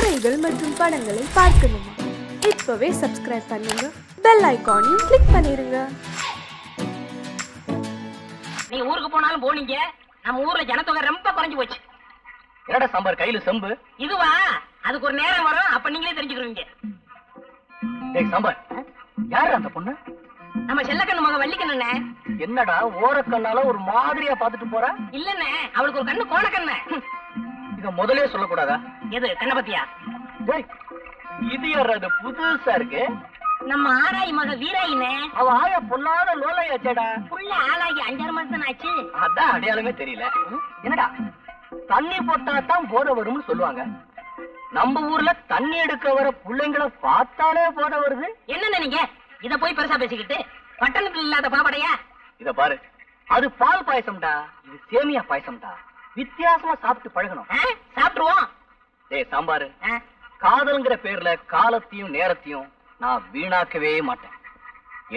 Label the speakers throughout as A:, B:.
A: கதைகள் மற்றும் படங்களை பார்க்கணுமா? இப்பவே சப்ஸ்கிரைப் பண்ணுங்க, பெல் ஐகானையும் கிளிக் பண்ணிருங்க.
B: நீ ஊருக்கு போனாலும் போனீங்க, நம்ம ஊர்ல ஜனத்தொகை ரொம்ப குறைஞ்சு போச்சு.
C: என்னடா சாம்பார் கையில செம்பு?
B: இதுவா? அதுக்கு ஒரு நேரம் வரும், அப்ப நீங்களே தெரிஞ்சுக்கிறீங்க.
C: டேய் சாம்பார், யாரு அந்த பொண்ணு?
B: நம்ம செல்லக்கண்ணு மக வள்ளிக்கண்ணே.
C: என்னடா ஓரக்கண்ணால ஒரு மாதிரியா பாத்துட்டு போற?
B: இல்லண்ணே, அவளுக்கு ஒரு கண்ணு கோணக்கண்ணு.
C: இத முதலே சொல்லக்கூடாதா?
B: எது கண்ண பத்தியா?
C: டேய், இது யாரது புதுசா இருக்கு?
B: நம்ம ஆராய் மக வீராயினே.
C: அவ ஆயா பொல்லாத லோலையாச்சேடா.
B: புள்ள ஆளாகி 5-6 மாசம் ஆச்சு.
C: அதான் அடையாளமே தெரியல. என்னடா தண்ணி போட்டா தான் போத வரும்னு சொல்லுவாங்க. நம்ம ஊர்ல தண்ணி எடுக்க வர பிள்ளைங்களை பார்த்தாலே போத வருது.
B: என்ன நீங்க இத போய் பெருசா பேசிக்கிட்டு? பட்டணத்துல இல்லாத பாப்படையா?
C: இத பாரு, அது பால் பாயசம்டா, இது சேமியா பாயசம்டா. வித்தியாசமா சாப்பிட்டு பழகணும்.
B: சாப்பிட்டுருவோம்.
C: டேய் சாம்பாரு, காதல்ங்கிற பேர்ல காலத்தையும் நேரத்தையும் நான் வீணாக்கவே மாட்டேன்.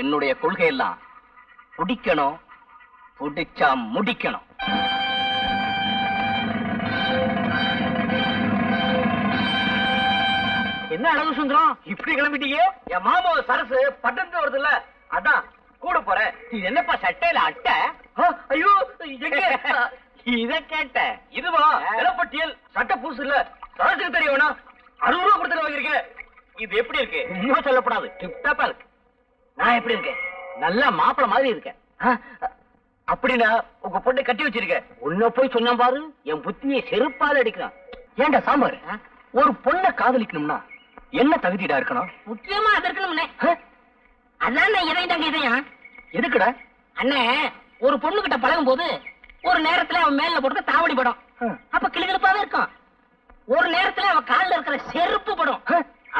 C: என்னுடைய கொள்கை எல்லாம் பிடிக்கணும், பிடிச்சா முடிக்கணும். என்ன அழகு சுந்தரம், இப்படி கிளம்பிட்டீங்க? என் மாமா சரசு பட்டணத்துல வருது இல்ல, அதான் கூட போறேன். இது என்னப்பா சட்டையில அட்டை? ஐயோ இத கேட்ட. இதுவா இளப்பட்டியல் சட்டை பூசு இல்ல, சரசுக்கு தெரிய வேணா. 60 ரூபா கொடுத்து வாங்கிருக்கேன். இது எப்படி இருக்கு? இன்னும் சொல்லப்படாது, டிப்டாப்பா இருக்கு. நான் எப்படி இருக்கேன்? நல்ல மாப்பிள மாதிரி இருக்கேன். அப்படின்னா உங்க பொண்ணை கட்டி வச்சிருக்க. உன்ன போய் சொன்ன பாரு, என் புத்தியை செருப்பால அடிக்கிறான். ஏண்டா சாம்பார், ஒரு பொண்ணை காதலிக்கணும்னா என்ன தகுதிடா இருக்கணும்?
B: முக்கியமா அது இருக்கணும்னே. அதான் இதையும் தாங்க இதையும்.
C: எதுக்குடா?
B: அண்ணே, ஒரு பொண்ணு கிட்ட பழகும் போது ஒரு நேரத்துல அவன் மேல போட்டு தாவடி படும், அப்ப கிளுகிருப்பாவே இருக்கும். ஒரு நேரத்துல அவன் காலில் இருக்கிற செருப்பு படும்,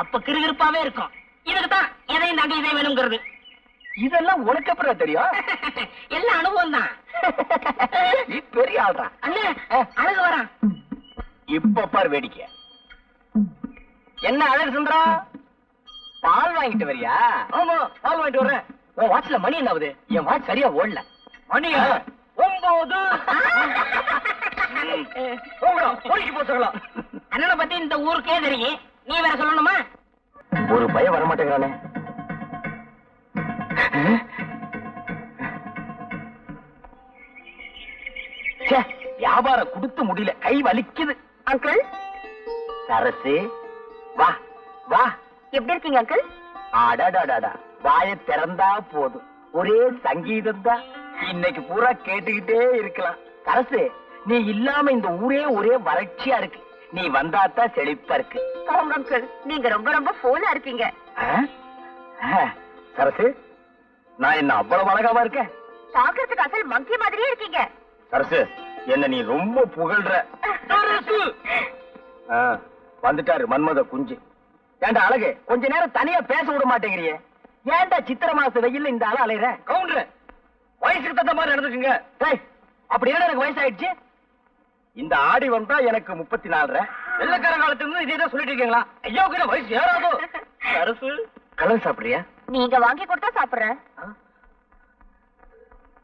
B: அப்ப கிருகிருப்பாவே இருக்கும். இதுக்குதான் எதையும் தாங்க இதை வேணுங்கிறது.
C: இதெல்லாம் உனக்கு அப்புறம் தெரியும்?
B: எல்லாம் அனுபவம் தான்.
C: நீ பெரிய ஆள்றா.
B: அண்ணே அழகு வரான்.
C: இப்ப பார் வேடிக்கை. என்ன அழகு சுந்தரா, பால் வாங்கிட்டு வரியா? ஆமா, பால் வாங்கிட்டு வர்றேன். உன் வாட்ச்ல மணி என்ன ஆகுது? என் வாட்ச் சரியா ஓடல. மணியா 9.
B: அண்ணனை பத்தி இந்த ஊருக்கே தெரியும், நீ வேற சொல்லணுமா?
C: ஒரு பயம் வர மாட்டேங்கிறானே. வியாபாரம் கொடுத்து முடியல, கை வலிக்குது.
D: அங்கிள்
C: சரசு, வா வா.
D: எப்படி இருக்கீங்க அங்கிள்?
C: அடாடாடாடா, வாயை திறந்தா போதும், ஒரே சங்கீதம் தான். இன்னைக்கு பூரா கேட்டுக்கிட்டே இருக்கலாம். சரசு, நீ இல்லாம இந்த ஊரே ஒரே வறட்சியா இருக்கு. நீ வந்தாத்தான் செழிப்பா இருக்கு.
D: ஆமா அங்கிள், நீங்க ரொம்ப ரொம்ப போனா இருக்கீங்க.
C: சரசு, நான் என்ன அவ்வளவு அழகாவா இருக்கேன்?
D: பாக்குறதுக்கு அசல் மங்கி மாதிரியே இருக்கீங்க.
C: சரசு, என்ன நீ ரொம்ப புகழ்ற. வந்துட்டாரு மன்மத குஞ்சு. ஏண்டா அழகு, கொஞ்ச நேரம் தனியா பேச விட மாட்டேங்கிறியே? ஏண்டா சித்திர மாச வெயில்ல இந்த ஆள அலையற? கவுண்டர், வயசுக்கு தகுந்த மாதிரி நடந்துக்குங்க. அப்படி என்ன எனக்கு வயசாயிடுச்சு? இந்த ஆடி வந்தா எனக்கு 34. வெள்ளக்கார காலத்துல இதே தான் சொல்லிட்டு இருக்கீங்களா? ஐயோ கூட வயசு ஏறாதோ. சரசு, கலர் சாப்பிடுறியா?
D: நீங்க வாங்கி கொடுத்தா சாப்பிடுறேன்.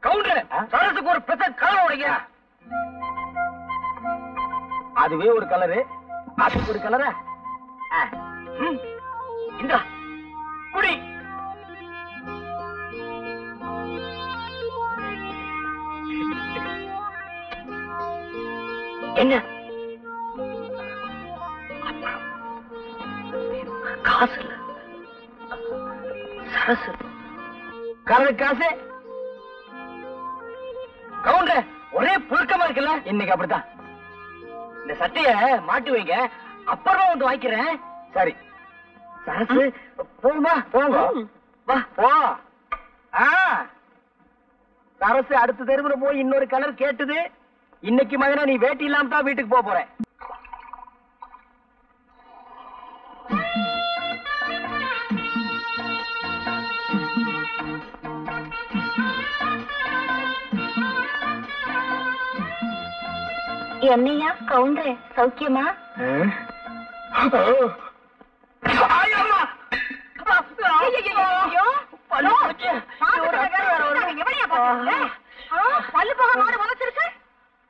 C: கவுண்டர், சரசுக்கு ஒரு பெத்த கலர் உடைங்க. அதுவே ஒரு கலரு, அதுக்கு ஒரு கலரா? இந்த குடி. என்ன காசு இல்ல சரசு, கலர் காசு. கவுண்டர், ஒரே புழுக்கமா இருக்குல்ல? இன்னைக்கு அப்படித்தான். இந்த சட்டைய மாட்டி வைங்க, அப்புறமா வந்து வாங்கிக்கிறேன். சரி சரசு, போமா போங்க. வா போ. சரசு அடுத்த தெருவுல போய் இன்னொரு கலர் கேட்டுது. இன்னைக்கு மகனா நீ வேட்டி இல்லாம தான் வீட்டுக்கு போக போறேன்.
D: என்னையா கவுண்டரே, சௌக்கியமா?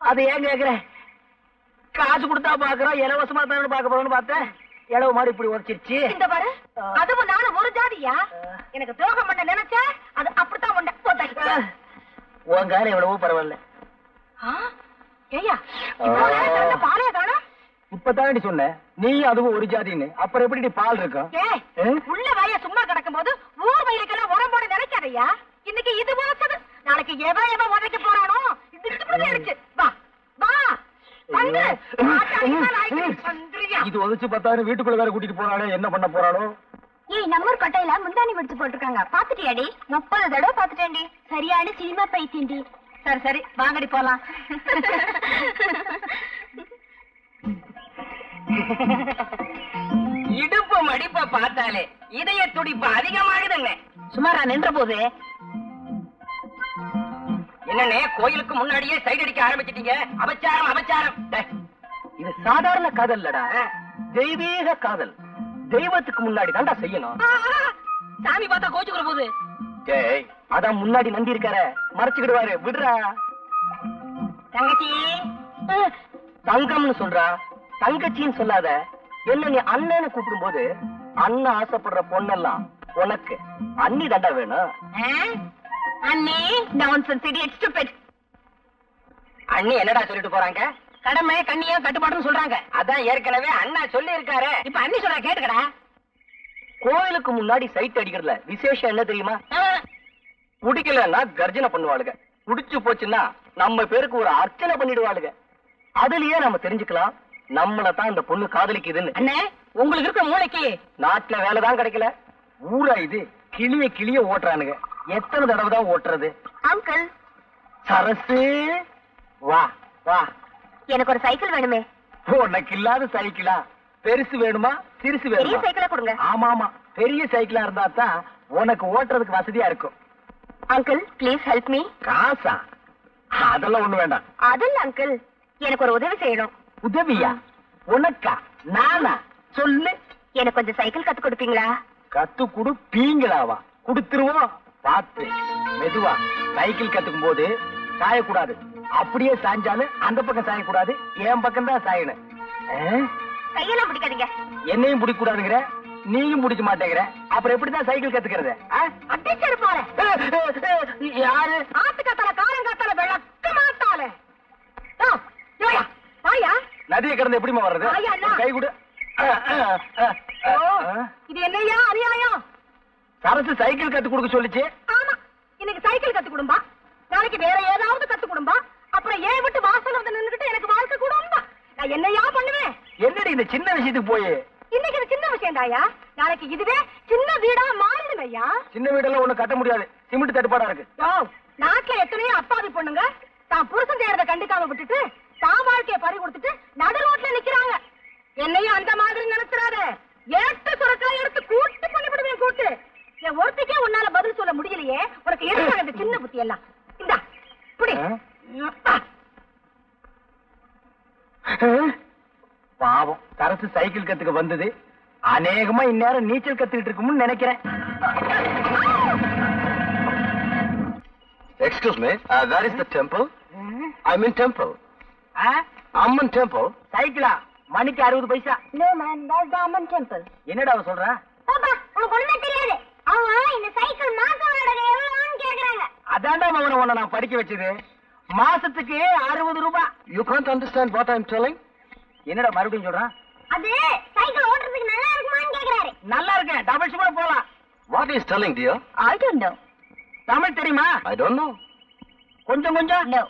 C: அது ஏன் கேக்குற? காசு கொடுத்தா பாக்குறோம், இலவசமா தான் பாக்க போறோம்னு பார்த்தேன். இளவு மாடு இப்படி உரைச்சிருச்சு.
D: இந்த பாரு, அதுவும் நானும் ஒரு ஜாதியா? எனக்கு துரோகம் பண்ண நினைச்ச அது அப்படித்தான் பண்ண.
C: உன் காலம் எவ்வளவோ பரவாயில்ல.
D: ஏய்யா, பாலைய காணோம்.
C: இப்பதானடி சொன்ன நீ அதுவும் ஒரு ஜாதின்னு, அப்புறம் எப்படி பால் இருக்கும்?
D: உள்ள வய சும்மா கிடக்கும் போது ஊர் வயலுக்கெல்லாம் உடம்போட நினைக்காதையா. இன்னைக்கு இது உழைச்சது, நாளைக்கு எவன் உதைக்க போறானோ இருக்கு. வா வா
C: இது உதச்சு பார்த்தாரு, வீட்டுக்குள்ள வேற கூட்டிட்டு போறாளே, என்ன பண்ண போறாளோ?
D: ஏய், நம்ம கொட்டையில முந்தானி முடிச்சு போட்டிருக்காங்க, பாத்துட்டியாடி? 30 தடவை பாத்துட்டேன்டி. சரியான சினிமா பைத்தியண்டி. சரி சரி, வாங்கடி போலாம்.
B: இடுப்பு மடிப்ப பார்த்தாலே இதய துடிப்பு அதிகமாகுதுங்க. சுமாரா நின்ற போது என்னன்னே கோயிலுக்கு முன்னாடியே சைடு அடிக்க ஆரம்பிச்சிட்டீங்க. அபச்சாரம் அபச்சாரம்.
C: இது சாதாரண காதல் இல்லடா, தெய்வீக காதல். தெய்வத்துக்கு முன்னாடி தான்டா செய்யணும்.
B: சாமி பார்த்தா கோச்சுக்கிற போது
C: அதான் முன்னாடி நம்பி இருக்கார, மறைச்சுக்கிடுவாரு. விடுறா
B: தங்கச்சி.
C: தங்கம்னு சொல்றா, தங்கச்சின்னு சொல்லாத. என்ன நீ அண்ணன்னு கூப்பிடும் போது அண்ணன் ஆசைப்படுற பொண்ணெல்லாம் உனக்கு அண்ணி தாண்டா வேணும்.
B: அண்ணி நான்சென்ஸ் இடியட் ஸ்டூபிட். அண்ணி என்னடா சொல்லிட்டு போறாங்க? கடமை கண்ணியா கட்டுப்பாடுன்னு சொல்றாங்க. அதான் ஏற்கனவே அண்ணா சொல்லி இருக்காரு. இப்ப அண்ணி சொல்ற கேட்டுக்கடா.
C: கோயிலுக்கு முன்னாடி சைட் அடிக்கிறதுல விசேஷம் என்ன தெரியுமா? குடிக்கலன்னா கர்ஜனை பண்ணுவாளுங்க, குடிச்சு போச்சுன்னா நம்ம பேருக்கு ஒரு அர்ச்சனை பண்ணிடுவாளுங்க. அதுலயே நம்ம தெரிஞ்சுக்கலாம் நம்மள தான் இந்த பொண்ணு காதலிக்குதுன்னு.
B: அண்ணே, உங்களுக்கு இருக்க மூளைக்கு
C: நாட்டுல வேலைதான் கிடைக்கல, ஊரா இது கிளிய கிளிய ஓட்டுறானுங்க. எத்தனை தடவை தான் ஓட்டுறது?
D: அங்கிள்
C: சரசு, வா வா.
D: எனக்கு ஒரு சைக்கிள் வேணுமே.
C: உனக்கு இல்லாத சைக்கிளா? பெருசு வேணுமா சிறுசு
D: பெரிய
C: வேணுமா?
D: சைக்கிளா கொடுங்க.
C: ஆமா ஆமா, பெரிய சைக்கிளா இருந்தா தான் உனக்கு ஓட்டுறதுக்கு வசதியா இருக்கும்.
D: Uncle please help me.
C: காசா? அதெல்லாம் ஒண்ணு வேண்டாம்.
D: அதில்ல அங்கிள், எனக்கு ஒரு உதவி செய்யணும்.
C: உதவியா? உனக்கா? நானா? சொல்லு.
D: எனக்கு கொஞ்சம் சைக்கிள் கத்து கொடுப்பீங்களா?
C: கத்து கொடுப்பீங்களாவா? கொடுத்துருவோம். பார்த்து மெதுவா. சைக்கிள் கத்துக்கும் போது சாயக்கூடாது. அப்படியே சாஞ்சாலும் அந்த பக்கம் சாயக்கூடாது, என் பக்கம் தான் சாயணும்.
D: கையெல்லாம் பிடிக்காதீங்க.
C: என்னையும் பிடிக்க கூடாதுங்கிற, நீயும் பிடிக்க மாட்டேங்கிற, அப்புறம் எப்படிதான் சைக்கிள் கத்துக்கிறது?
D: அடிச்சது போல.
C: யாரு?
D: ஆத்துக்காத்தால காலங்காத்தால விளக்க மாட்டாலே. வாயா.
C: நதியை கடந்து எப்படிமா வர்றது? கை கொடு.
D: இது என்னையா அநியாயம்?
C: சரசு சைக்கிள் கத்து கொடுக்க சொல்லிச்சு.
D: ஆமா, இன்னைக்கு சைக்கிள் கத்து கொடும்பா, நாளைக்கு வேற ஏதாவது கத்து கொடும்பா, அப்புறம் ஏன் விட்டு வாசல் வந்து நின்னுகிட்டு எனக்கு வாழ்க்கை கொடும்பா. நான் என்னையா பண்ணுவேன்?
C: என்னடி இந்த சின்ன விஷயத்துக்கு போய்?
D: இன்னைக்கு இது சின்ன விஷயம் தாயா, நாளைக்கு இதுவே சின்ன வீடா மாறிடும் ஐயா.
C: சின்ன வீடெல்லாம் ஒண்ணு கட்ட முடியாது, சிமெண்ட் தட்டுப்பாடா இருக்கு.
D: நாட்டுல எத்தனையோ அப்பாவி பொண்ணுங்க தான் புருஷன் செய்யறத கண்டிக்காம விட்டுட்டு தான் வாழ்க்கைய பறி கொடுத்துட்டு நடு ரோட்ல நிக்கிறாங்க. என்னையும் அந்த மாதிரி நினைச்சிடாத. ஏட்டு சுரக்கெல்லாம் எடுத்து கூட்டு பண்ணிவிடுவேன். கூட்டு என் ஒருத்திக்கே உன்னால பதில் சொல்ல முடியலையே, உனக்கு எடுத்தாங்க இந்த சின்ன புத்தி எல்லாம். இந்தா புடி.
C: பாவம், சரசு சைக்கிள் கத்துக்க வந்தது அநேகமா இந்நேரம் நீச்சல் கத்துக்கிட்டு இருக்கும்னு நினைக்கிறேன்.
E: Excuse me, where is the temple? I'm in temple. Amman temple.
C: சைக்கிளா? மணிக்கு 60 பைசா.
D: No man, that's the Amman temple.
C: என்னடா அவ சொல்றா?
D: பாப்பா, உனக்கு ஒண்ணுமே தெரியாது. அவங்க இந்த சைக்கிள் மாச வாடகை எவ்வளவுன்னு கேக்குறாங்க.
C: அதான்டா மகன உன்னை நான் படிக்க வச்சது. மாசத்துக்கு 60 ரூபாய்.
E: You can't understand what I'm telling?
C: என்னடா மறுபடியும் சொல்றான்?
D: அது சைக்கிள் ஓட்டுறதுக்கு நல்லா இருக்குமான்னு கேக்குறாரு.
C: நல்லா இருக்கு, டபுள் சும்மா போலாம்.
E: What is telling, dear?
D: I don't know.
C: Tamil தெரியுமா?
E: I don't know.
C: கொஞ்சம் கொஞ்சம்.
D: No.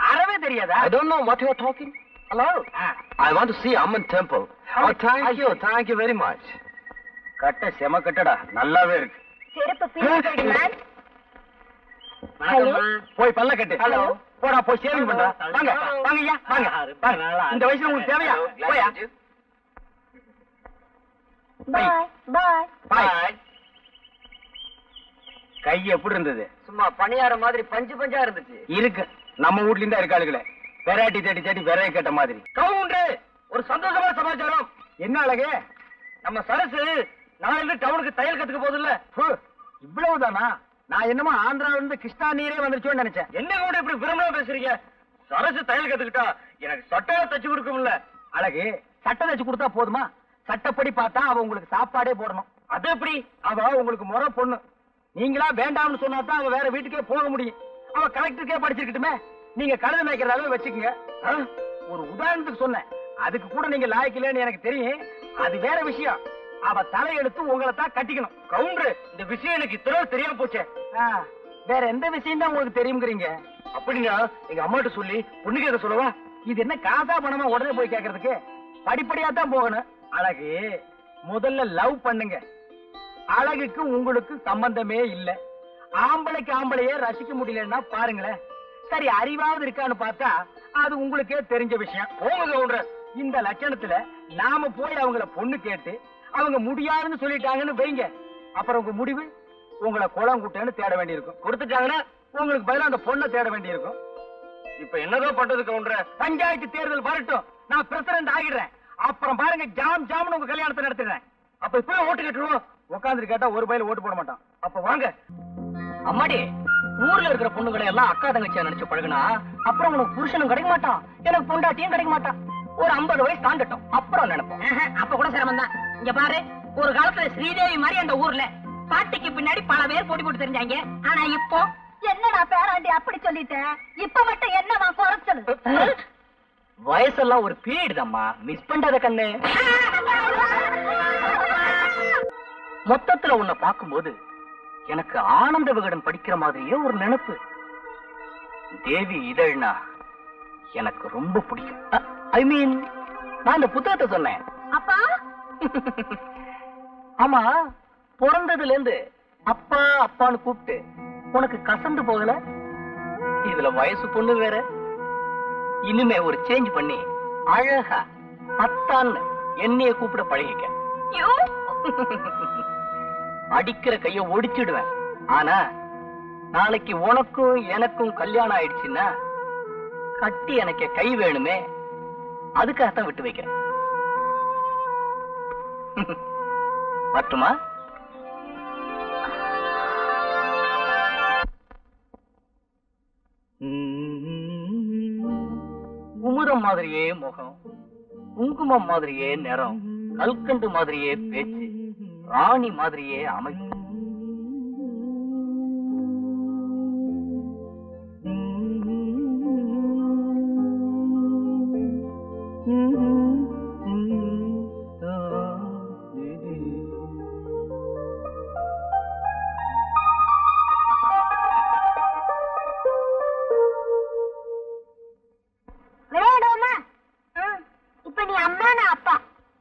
C: அறவே தெரியாதா?
E: I don't know what you are talking. Hello? I want to see Amman temple. Oh, thank you very much.
C: கட்ட செம கட்டடா, நல்லாவே இருக்கு.
D: செருப்பு பீஸ் மேன்.
C: போய் பல்ல கட்டு. ஹலோ. போடா, போய் சேவிங் பண்றா. வாங்க வாங்க ஐயா, வாங்க. இந்த வயசுல உங்களுக்கு தேவையா? போயா.
D: Bye. Bye.
C: பாய். கை எப்படி இருந்தது?
B: சும்மா பணியார மாதிரி பஞ்சு பஞ்சா இருந்துச்சு.
C: இருக்கு, நம்ம வீட்ல இருந்தா இருக்காளுகளே. வெரைட்டி தேடி தேடி விரைய கேட்ட மாதிரி. கவுண்டரு, ஒரு சந்தோஷமான சமாச்சாரம். என்ன அழகு? நம்ம சரசு நாளைக்கு டவுனுக்கு தையல் கத்துக்க போதில்ல. இவ்வளவுதானா? நான் என்னமோ ஆந்திரால இருந்து கிருஷ்ணா நீரே வந்துருச்சோன்னு நினைச்சேன். என்ன கூட இப்படி விரும்பலாம் பேசுறீங்க? சரசு தையல் கத்துக்கிட்டா எனக்கு சட்டையை தச்சு கொடுக்கும்ல. அழகு, சட்டை தச்சு கொடுத்தா போதுமா? சட்டப்படி பார்த்தா அவ உங்களுக்கு சாப்பாடே போடணும். அது எப்படி? அவ உங்களுக்கு முறை பொண்ணு. நீங்களா வேண்டாம்னு சொன்னா தான் அவ வேற வீட்டுக்கே போக முடியும். அவ கலெக்டருக்கே படிச்சிருக்கட்டுமே. நீங்க கழுத மேய்க்கிறதாவே வச்சுக்கோங்க. ஒரு உதாரணத்துக்கு சொன்னேன். அதுக்கு கூட நீங்க லாய்க்கலன்னு எனக்கு தெரியும். அது வேற விஷயம். அவ தலையெடுத்து உங்களை தான் கட்டிக்கணும். கவுண்டர், இந்த விஷயம் எனக்கு இத்தனை தெரியாம போச்சே. வேற எந்த விஷயம் தான் உங்களுக்கு தெரியுங்கிறீங்க? அப்படின்னா எங்க அம்மாட்ட சொல்லி பொண்ணு கேட்க சொல்லவா? இது என்ன காசா பணமா உடனே போய் கேட்கறதுக்கு? படிப்படியா தான் போகணும். அழகு, முதல்ல லவ் பண்ணுங்க. அழகுக்கு உங்களுக்கு சம்பந்தமே இல்ல. ஆம்பளைக்கு ஆம்பளையே ரசிக்க முடியலன்னா பாருங்களேன். சரி, அறிவாவது இருக்கான்னு பார்த்தா அது உங்களுக்கே தெரிஞ்ச விஷயம். போங்க கவுண்டர். இந்த லட்சணத்துல நாம போய் அவங்கள பொண்ணு கேட்டு அவங்க முடியாதுன்னு சொல்லிட்டாங்கன்னு வைங்க. அப்புறம் உங்க முடிவு உங்களை குளம் குட்டேன்னு தேட வேண்டியிருக்கும். கொடுத்துட்டாங்கன்னா உங்களுக்கு பதிலா அந்த பொண்ணை தேட வேண்டியிருக்கும். இப்ப என்னதான் பண்றது கவுண்டர்? பஞ்சாயத்து தேர்தல் வரட்டும், நான் பிரசிடண்ட் ஆகிடுறேன். அப்புறம் பாருங்க, ஜாம் ஜாம்னு உங்க கல்யாணத்தை நடத்துறேன். அப்ப இப்பவே ஓட்டு கேட்டுருவோம். உட்காந்துட்டு கேட்டா ஒரு பையில ஓட்டு போட மாட்டான். அப்ப வாங்க.
B: அம்மாடி, ஊர்ல இருக்கிற பொண்ணுங்களை எல்லாம் அக்கா தங்கச்சியா நினைச்சு பழகுனா அப்புறம் உனக்கு புருஷனும் கிடைக்க மாட்டான், எனக்கு பொண்டாட்டியும் கிடைக்க மாட்டான். ஒரு 50 வயசு தாண்டட்டும், அப்புறம் நினைப்போம். அப்ப கூட சிரமம் தான். இங்க பாரு, ஒரு காலத்துல ஸ்ரீதேவி மாதிரி அந்த ஊர்ல பாட்டிக்கு பின்னாடி பல பேர் போட்டி போட்டு தெரிஞ்சாங்க. ஆனா இப்போ
D: என்னடா பேராண்டி அப்படி சொல்லிட்டேன்? இப்ப மட்டும் என்னவா குறைச்சல்?
B: வயசெல்லாம் ஒரு பீரியட் தான்மா, மிஸ் பண்றத கண்ணு. மொத்தத்துல உன்னை பார்க்கும்போது எனக்கு ஆனந்த விகடன் படிக்கிற மாதிரியே ஒரு நினைப்பு. தேவி இதழ்னா எனக்கு ரொம்ப பிடிக்கும். ஐ மீன், நான் இந்த புத்தகத்தை சொன்னேன்.
D: அப்பா,
B: ஆமா, பிறந்ததுல இருந்து அப்பா அப்பான்னு கூப்பிட்டு உனக்கு கசந்து போகல? இதுல வயசு பொண்ணு வேற. இனிமே ஒரு சேஞ்ச் பண்ணி அழகா அத்தான்னு என்னைய கூப்பிட பழகிக்க. அடிக்கிற கைய ஒடிச்சிடுவேன். ஆனா நாளைக்கு உனக்கும் எனக்கும் கல்யாணம் ஆயிடுச்சுன்னா கட்டி எனக்கு கை வேணுமே, அதுக்காகத்தான் விட்டு வைக்கிறேன். வரட்டுமா? குமுதம் மாதிரியே முகம், குங்குமம் மாதிரியே நிறம், கல்கண்டு மாதிரியே பேச்சு, ராணி மாதிரியே அமைப்பு.
D: விளையாடுவோமா? இப்ப நீ அம்மா, நான் அப்பா.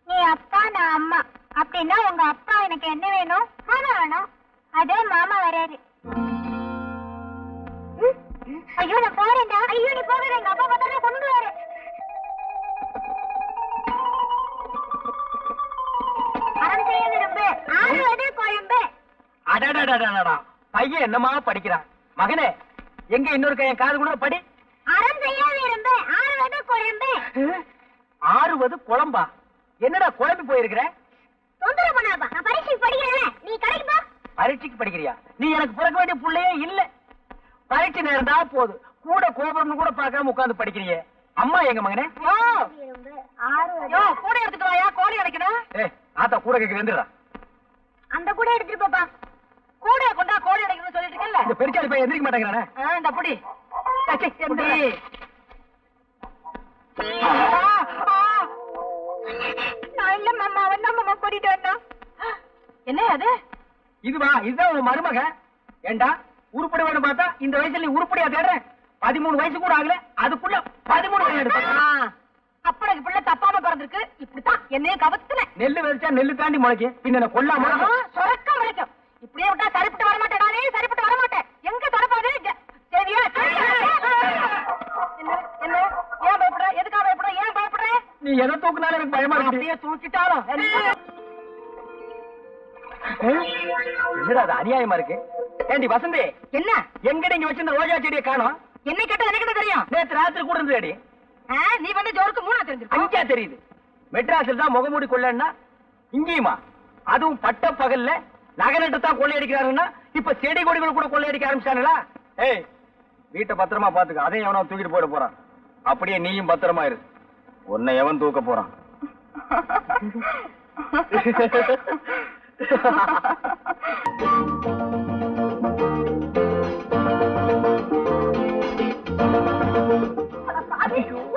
D: நீ அப்பா, நான் அம்மா. அப்படின்னா உங்க அப்பா எனக்கு என்ன வேணும்? மாமா வேணும். அதே மாமா வராரு. ஐயோ, நான் போறேன்டா. ஐயோ, நீ போகிற, எங்க அப்பா பார்த்தா கொண்டுடுவாரு. அறம் செய்ய விரும்பு, ஆறுவது குழம்பு.
C: அடடடடடா, பையன் என்னமா படிக்கிறான். மகனே, எங்க இன்னொரு கையன் காது கூட படி.
D: அறம் செய்ய விரும்பு, ஆறுவது குழம்பு.
C: ஆறுவது குழம்பா? என்னடா குழம்பி போயிருக்கிற?
D: தொந்தரவு பண்ணாதப்பா, நான் பரீட்சைக்கு படிக்கிறேன். நீ கடைக்கு போ.
C: பரீட்சைக்கு படிக்கிறியா? நீ எனக்கு பிறக்க வேண்டிய புள்ளையே இல்ல. பரீட்சை நேரம் தான் போது, கூட கோபுரம்னு கூட பார்க்காம உட்கார்ந்து படிக்கிறியே. அம்மா எங்க மகனே?
D: கூட எடுத்துட்டு வாயா, கோழி அடைக்கணும்.
C: ஆத்தா கூட கேட்க வந்துடுறா.
D: அந்த கூட எடுத்துட்டு போப்பா. கூட கொண்டா, கோழி அடைக்கணும்னு சொல்லிட்டு இருக்கல.
C: இந்த பெருச்சாளி பையன் எந்திரிக்க மாட்டேங்கிறானே.
D: இந்த புடி நான் இல்ல மாமா, அவன் மாமா கூட்டிட்டு வந்தான். என்ன அது?
C: இதுவா? இதுதான் உன் மருமக. ஏண்டா, உருப்படி வேணும் பார்த்தா இந்த வயசுல நீ உருப்படியா தேடுற? 13 வயசு கூட ஆகல, அதுக்குள்ள 13 வயசு எடுத்த.
D: அப்பனுக்கு பிள்ளை தப்பாம பிறந்திருக்கு. இப்படித்தான் என்னையும் கவத்துல.
C: நெல்லு வெறிச்சா நெல்லு தாண்டி முளைக்கும். பின்ன கொல்லாம
D: சொரக்க முளைக்கும். இப்படியே விட்டா சரிப்பட்டு வரமாட்டேன். நானே சரிப்பட்டு வரமாட்டேன். எங்க தொடப்பாது? சரியா? என்ன என்ன? ஏன் பயப்படுற? எதுக்காக பயப்படுற? ஏன் பயப்படுற?
C: நீ எதை தூக்குனாலும் எனக்கு பயமா இருக்கு.
D: அப்படியே தூக்கிட்டாலும்
C: என்னடா அது அநியாயமா இருக்கு. ஏண்டி வசந்தி,
D: என்ன
C: எங்கடி இங்க வச்சிருந்த ரோஜா செடியை காணோம்?
D: என்ன கேட்டா எனக்கு என்ன தெரியும்?
C: நேத்து ராத்திரி கூட இருந்தது.
D: நீ வந்து ஜோருக்கு 3 தெரிஞ்சிருக்க.
C: அஞ்சா தெரியுது. மெட்ராஸில் தான் முகமூடி கொள்ளன்னா இங்கேயுமா? அதுவும் பட்ட பகல்ல நகரத்தை தான் கொள்ளையடிக்கிறாருன்னா இப்ப செடி கொடிகள் கூட கொள்ளையடிக்க ஆரம்பிச்சாங்களா? ஏய், வீட்டை பத்திரமா பாத்துக்க. அதையும் எவனோ தூக்கிட்டு போட போறான். அப்படியே நீயும் பத்திரமா இரு. உன்னை எவன் தூக்க போறான்?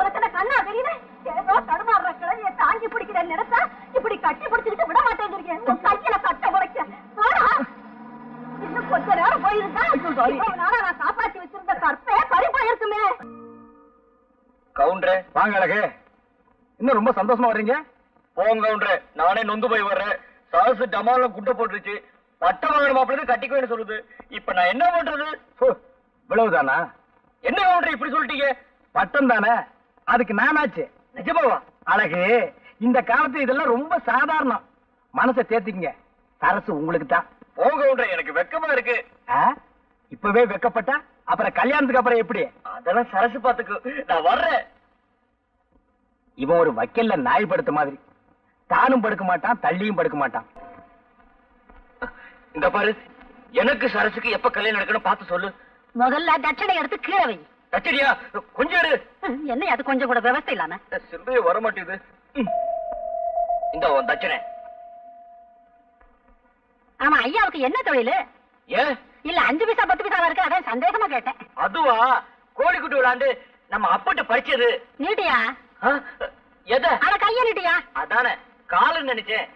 D: உனக்கு கண்ணா தெரியல ஏதோ தடுமாறுற கிழவியை தாங்கி பிடிக்கிற நினைச்சா இப்படி கட்டி பிடிச்சிக்கிட்டு விட மாட்டேங்கிறீங்க. உன் கையில கட்ட குறைக்க போடா. இன்னும் கொஞ்ச நேரம் போயிருந்தா நான் காப்பாத்தி வச்சிருந்த கற்பே பறிப்பா இருக்குமே.
C: கவுண்டரே
E: வாங்க அழகு. இன்னும் ரொம்ப சந்தோஷமா வர்றீங்க.
C: போங்க கவுண்டரே, நானே நொந்து போய் வர்றேன். சாசு டமால குட்டை போட்டுருச்சு. பட்ட வாங்கின மாப்பிள்ளை கட்டிக்குவேன்னு சொல்லுது. இப்ப நான் என்ன பண்றது?
E: இவ்வளவுதானா?
C: என்ன கவுண்டரே இப்படி சொல்லிட்டீங்க?
E: பட்டம் தானே, அதுக்கு நானாச்சு.
C: நிஜமாவா?
E: அழகு, இந்த காலத்து இதெல்லாம் ரொம்ப சாதாரணம். மனசை தேத்திக்கங்க, சரசு உங்களுக்கு தான்.
C: போங்க கவுண்டரே, எனக்கு வெக்கமா இருக்கு.
E: இப்பவே வெக்கப்பட்டா அப்புறம் கல்யாணத்துக்கு அப்புறம் எப்படி?
C: அதெல்லாம் சரசு பாத்துக்கு, நான் வர்றேன்.
E: இவன் ஒரு வக்கல்ல நாய் படுத்த மாதிரி, தானும் படுக்க மாட்டான், தள்ளியும் படுக்க மாட்டான்.
C: இந்த பாரு, எனக்கு சரசுக்கு எப்ப கல்யாணம் நடக்கணும் பார்த்து சொல்லு.
D: முதல்ல தட்சணை எடுத்து கீழே வை.
C: தச்சடியா கொஞ்சம் இரு.
D: என்ன அது கொஞ்சம் கூட விவசாயம் இல்லாம
C: சிந்தைய வர மாட்டேது. இந்த உன் தச்சனை.
D: ஆமா, ஐயாவுக்கு என்ன தொழில்?
C: ஏன்
D: இல்ல 5 பைசா 10 பைசா இருக்கு, அதான் சந்தேகமா கேட்டேன்.
C: அதுவா, கோழிக்குட்டி விளாண்டு நம்ம அப்பட்டு பறிச்சது.
D: நீட்டியா?
C: எத?
D: அட கைய நீட்டியா?
C: அதானே காலுன்னு நினைச்சேன்.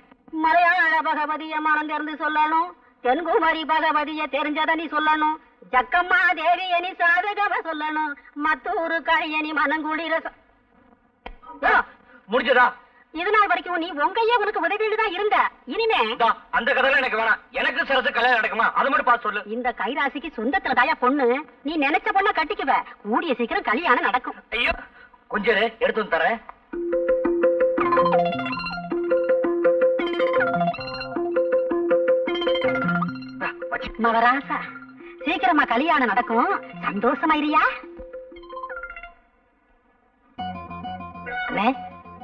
D: மலையாள பகவதிய மனம் திறந்து சொல்லணும், தென்குமரி பகவதிய தெரிஞ்சத நீ சொல்லணும், ஜக்கம்மா தேவிய நீ சாதகமா சொல்லணும், மத்தூரு கழிய நீ மனங்குளிர
C: முடிஞ்சதா?
D: இது நாள் வரைக்கும் நீ உங்கையே உனக்கு உதவிட்டு தான் இருந்த. இனிமே
C: அந்த கதையில எனக்கு வேணாம். எனக்கு சரசு கல்யாணம் நடக்குமா அது மட்டும் பார்த்து சொல்லு.
D: இந்த கைராசிக்கு சொந்தத்துல தாயா பொண்ணு, நீ நினைச்ச பொண்ண கட்டிக்குவ. கூடிய சீக்கிரம் கல்யாணம் நடக்கும்.
C: ஐயோ கொஞ்சம் எடுத்து வந்து தரேன்.
D: மவராசா, சீக்கிரமா கல்யாணம் நடக்கும். சந்தோஷமா இருயா?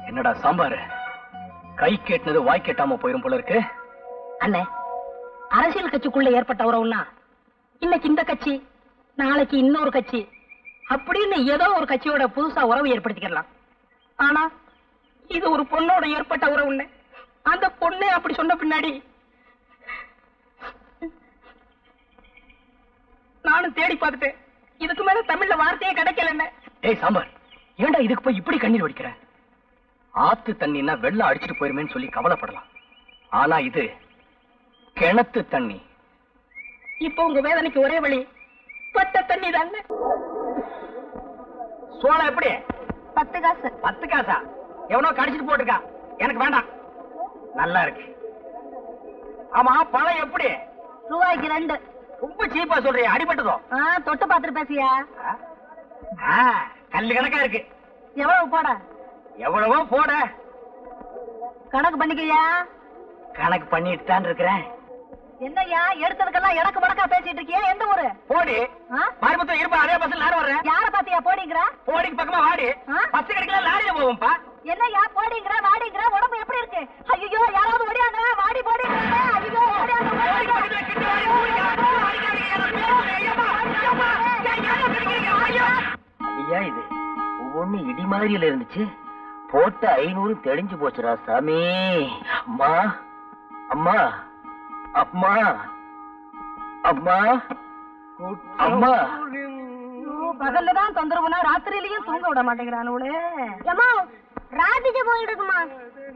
E: என்னடா சாம்பாரு, கை கேட்டது வாய் கேட்டாம போயிரும் போல இருக்கு.
B: அண்ணே, அரசியல் கட்சிக்குள்ள ஏற்பட்ட உறவுன்னா இன்னைக்கு இந்த கட்சி, நாளைக்கு இன்னொரு கட்சி அப்படின்னு ஏதோ ஒரு கட்சியோட புதுசா உறவு ஏற்படுத்திக்கலாம். ஆனா இது ஒரு பொண்ணோட ஏற்பட்ட உறவுன்னு அந்த பொண்ணே அப்படி சொன்ன பின்னாடி நானும் தேடி பார்த்துட்டேன். இதுக்கு மேல தமிழ்ல வார்த்தையே கிடைக்கல.
E: ஏய் சாம்பார், ஏண்டா இதுக்கு போய் இப்படி கண்ணீர் வடிக்கிற? ஆத்து தண்ணின்னா வெள்ளம் அடிச்சுட்டு போயிருமேன்னு சொல்லி கவலைப்படலாம். ஆனா இது கிணத்து தண்ணி.
B: இப்ப உங்க வேதனைக்கு ஒரே வழி பட்ட தண்ணி தாங்க.
E: சோளம் எப்படி?
D: 10 காசு.
E: 10 காசா? எவனோ கடிச்சிட்டு போட்டுருக்கா, எனக்கு வேண்டாம். நல்லா இருக்கு. ஆமா, பழம் எப்படி?
D: ரூபாய்க்கு 2.
E: ரொம்ப சீப்பா சொல்றியா? அடிபட்டதோ?
D: தொட்டு பாத்துட்டு பேசியா?
E: கல்லு கணக்கா இருக்கு.
D: எவ்வளவு போட?
E: எவ்வளவோ போட.
D: கணக்கு பண்ணிக்கையா?
E: கணக்கு பண்ணிட்டு தான் இருக்கிறேன்.
D: என்னய்யா எடுத்ததுக்கெல்லாம் எனக்கு வடக்கா பேசிட்டு இருக்கியா? எந்த ஊரு?
E: போடி. மறுபடியும் இருப்பா, அதே பஸ்ல நானும் வர்றேன்.
D: யார பாத்தியா போடிங்கற?
E: போடிக்கு பக்கமா வாடி. பஸ் கிடைக்கல, லாரியில போவோம்பா.
D: என்னய்யா போடிங்கற வாடிங்கற? உடம்பு எப்படி இருக்கு? ஐயோ, யாராவது ஓடியாங்க. வாடி போடிங்கற. ஐயோ, ஓடியாங்க.
C: ஐயா, இது ஒவ்வொன்னு இடி மாதிரியில இருந்துச்சு. போட்ட 500 தெளிஞ்சு போச்சுடா சாமி. அம்மா அம்மா அம்மா அம்மா அம்மா.
D: பகல்லதான் தொந்தரவுனா ராத்திரியிலயும் தூங்க விட மாட்டேங்கிறானே. ஏமா ராத்திரிக்கு போயிடுமா?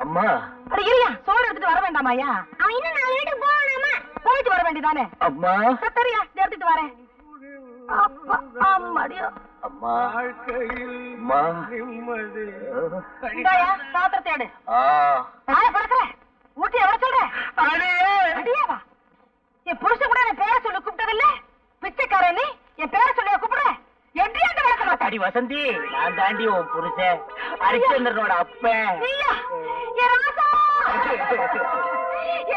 C: அம்மா
D: அட இருயா, சோறு எடுத்துட்டு வர வேண்டாமாயா? அவன் இன்னும் 4 வீட்டுக்கு போகணுமா? போயிட்டு வர வேண்டியதானே?
C: அம்மா
D: சரியா, எடுத்துட்டு வரேன். அப்பா அம்மாடியோ.
C: அம்மா அம்மா
D: இந்தாயா பாத்திரத்தை எடு. தாய பழக்கல ஊட்டி எவ்வளவு சொல்ற? அடியாவா? என் புருஷன் கூட என் பேரை சொல்லி கூப்பிட்டதில்ல. பிச்சைக்காரன் நீ என் பேரை சொல்லியா கூப்பிடுற? எப்படியாண்டு வளர்க்க மாட்டேன்.
C: அடி வசந்தி, நான் தாண்டி உன் புருஷன் ஹரிச்சந்திரனோட அப்பன்.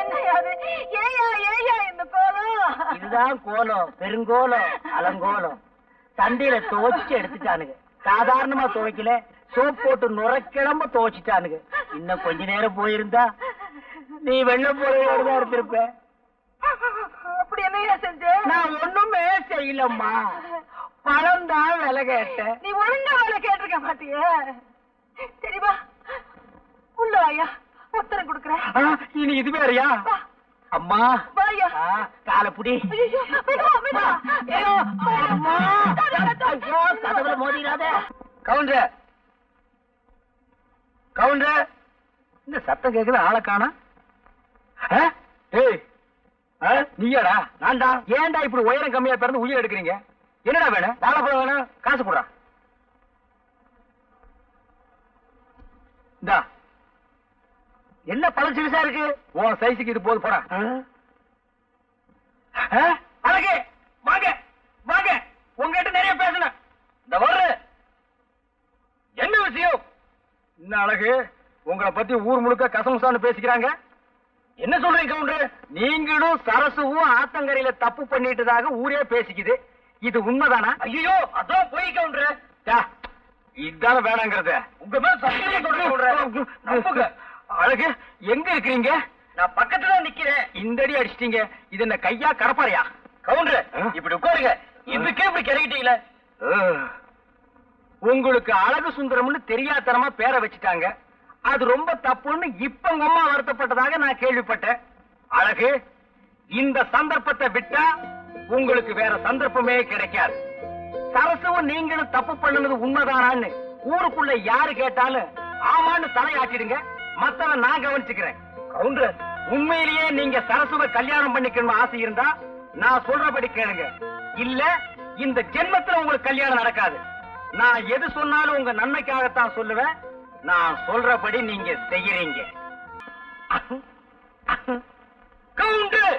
D: என்னையாது? ஏயா ஏயா இந்த கோலம்?
C: இதுதான் கோலம், பெருங்கோலம், அலங்கோலம். சந்தையில துவைச்சு எடுத்துட்டானுங்க. சாதாரணமா துவைக்கல, சோப் போட்டு நுரைக்கிழம்ப துவைச்சிட்டானுங்க. இன்னும் கொஞ்ச நேரம் போயிருந்தா நீ வெள்ளம் போறதோடுதான் இருந்திருப்ப.
D: அப்படி என்னையா செஞ்ச?
E: நான் ஒண்ணுமே செய்யலம்மா, பழம் தான் விலை கேட்டேன்.
D: நீ ஒழுங்கா வேலை கேட்டிருக்க மாட்டியே. சரிவா, உள்ள வாயா. உத்தரம் கொடுக்குறேன்.
E: இனி இது வேறயா? அம்மா
D: வாயா.
E: காலப்புடி.
D: ஐயோ, மெதுவா, மெதுவா.
E: ஐயோ, அம்மா. ஐயோ, கதவுல மோதிராத. கவுண்டர், கவுண்டர், இந்த சத்தம் கேக்குது, ஆளை காணோம். ஏய், நீயாடா? நான்டா. ஏன்டா இப்படி உயரம் கம்மியா பிறந்து உயிர் எடுக்கிறீங்க? என்னடா வேணும்? வாழைப்பழம் வேணும், காசு போடுறா. இந்தா. என்ன பழம் சிறுசா இருக்கு? உன் சைஸுக்கு இது போது, போடா. அழகு, வாங்க வாங்க, உங்ககிட்ட நிறைய பேசணும். இந்த வர்ற என்ன விஷயம்? என்ன அழகு, உங்களை பத்தி ஊர் முழுக்க கசமுசான்னு பேசிக்கிறாங்க. என்ன சொல்றீங்க கவுண்டர்? நீங்களும் சரசுவும் ஆத்தங்கரையில தப்பு பண்ணிட்டதாக ஊரே பேசிக்குது. இது உண்மைதானா? ஐயோ, அதான் போய் கவுண்டர். இதுதானே வேணாங்கிறது. உங்க மேல சத்தியமா சொல்றேன். அழகு, எங்க இருக்கிறீங்க? நான் பக்கத்துல நிக்கிறேன். இந்த அடி அடிச்சிட்டீங்க. இது என்ன கையா கடப்பாறையா? கவுண்டர், இப்படி உட்காருங்க. இதுக்கே இப்படி கிறங்கிட்டீங்களே. உங்களுக்கு அழகு சுந்தரம்னு தெரியாதனமா பேரை வச்சுட்டாங்க. அது ரொம்ப தப்புன்னு இப்ப உங்க அம்மா வருத்தப்பட்டதாக நான் கேள்விப்பட்டேன். அழகு, இந்த சந்தர்ப்பத்தை விட்டா உங்களுக்கு வேற சந்தர்ப்பமே கிடைக்காது. சரசுவும் நீங்களும் தப்பு பண்ணுனது உண்மைதானான்னு ஊருக்குள்ள யாரு கேட்டாலும் ஆமான்னு தலையாட்டிடுங்க. மத்தவன் நான் கவனிச்சுக்கிறேன். கவுண்டர், உண்மையிலேயே நீங்க சரசுவை கல்யாணம் பண்ணிக்கணும் ஆசை இருந்தா நான் சொல்றபடி கேளுங்க. இல்ல இந்த ஜென்மத்துல உங்களுக்கு கல்யாணம் நடக்காது. நான் எது சொன்னாலும் உங்க நன்மைக்காகத்தான் சொல்லுவேன். நான் சொல்றபடி நீங்க செய்யறீங்க. கவுண்டர்,